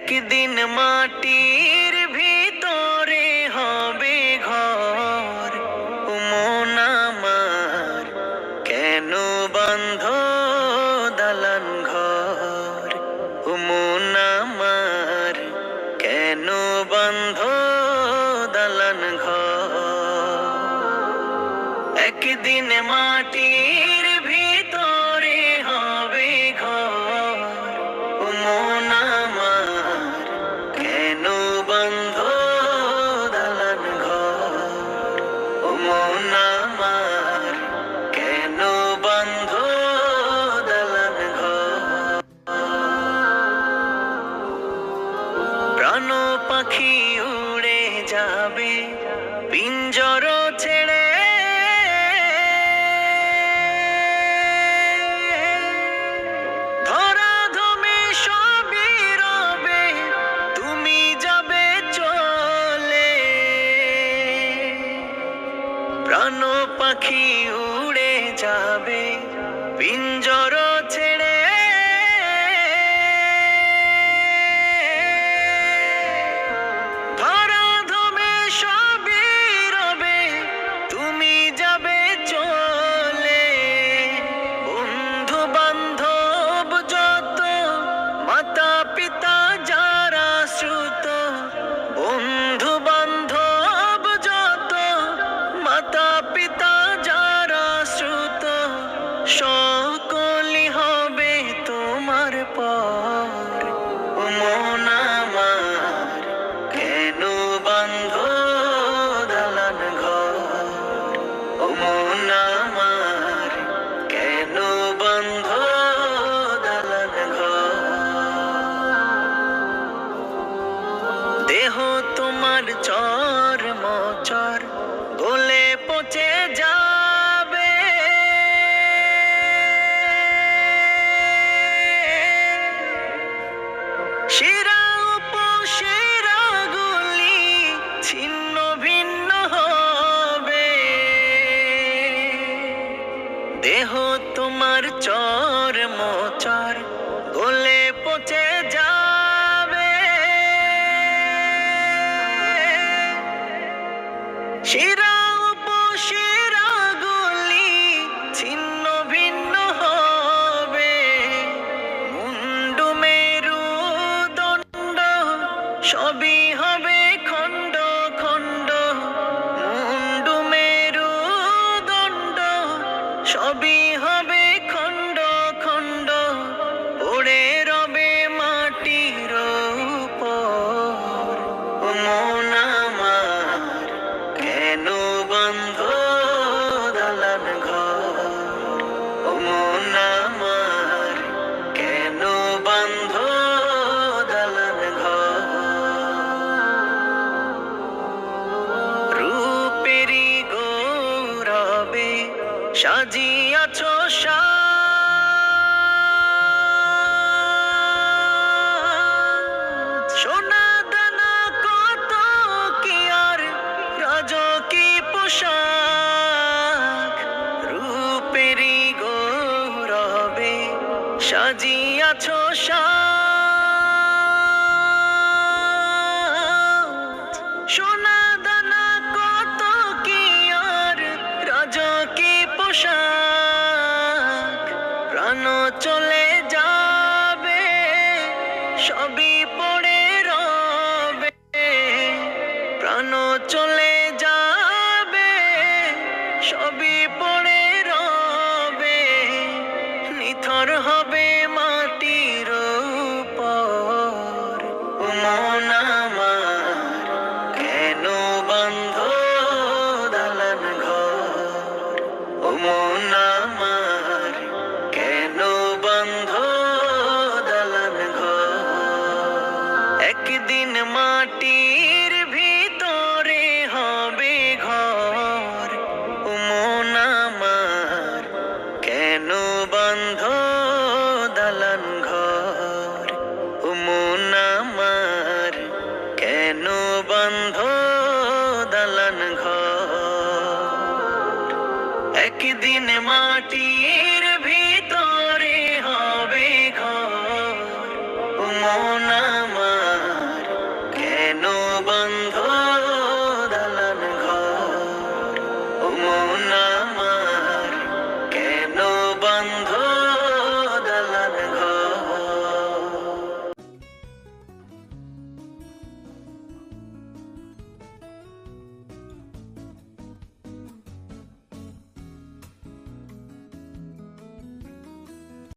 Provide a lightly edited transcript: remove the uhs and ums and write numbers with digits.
একদিন মাটির ভিতরে হবে ঘর। ও মন আমার কেন বাঁধ দালান ঘর। ও মন আমার কেন বাঁধ দালান ঘর। একদিন মাটির ভিতরে হবে ঘর। ও মন আমার কেন বাঁধ দালান ঘর। ও মন আমার কেন বাঁধ দালান ঘর। প্রাণ পাখি উড়ে যাবে পিঞ্জর ছেড়ে। ধরাধামে সবই রবে, তুমি যাবে চলে। প্রাণ পাখি উড়ে যাবে পিঞ্জর ছেড়ে। ধরাধামে সবই রবে, তুমি যাবে চলে। বন্ধু বান্ধব যত, মাতা পিতা যারা শ্রুত। বন্ধু বান্ধব যত, মাতা পিতা যারা শ্রুত। সকলই হবে তোমার পর। ও মন আমার কেন বাঁধ দালান ঘর। ও মন আমার কেন বাঁধ দালান ঘর। দেহ তোমার চর মচর গলে পচে যাবে। শিরা উপশিরা গুলি ছিন্ন ভিন্ন হবে। দেহ তোমার চর মচর গলে পচে যাবে। শিরা উপশিরা গুলি ছিন্ন ভিন্ন হবে। মুন্ডু মেরু দণ্ড সবই হবে খণ্ড খণ্ড। মুন্ডু মেরু দণ্ড সবই হবে খণ্ড খণ্ড। পড়ে রবে মাটির উপর। ও মন আমার কেন বাঁধ দালান ঘর। ও মন আমার কেন বাঁধ দালান ঘর। রূপেরি গৌরবে সাজিয়াছ সোনা দানা কত কি আর রাজকী পোশাক। রূপেরি গৌরবে সাজিয়াছ সোনা দানা কত কি আর রাজকী পোশাক। প্রাণ চলে যাবে, সবই পড়ে রবে। প্রাণ চলে যাবে, সবই পড়ে রবে। নিথর হবে মাটির উপর। ও মন আমার কেন বাঁধ দালান ঘর। ও মন আমার কেন বাঁধ দালান ঘর। একদিন মাটির ভিতরে হবে ঘর। ও মন আমার কেন বাঁধ দালান ঘর। ও মন আমার কেন বাঁধ দালান ঘর। একদিন মাটির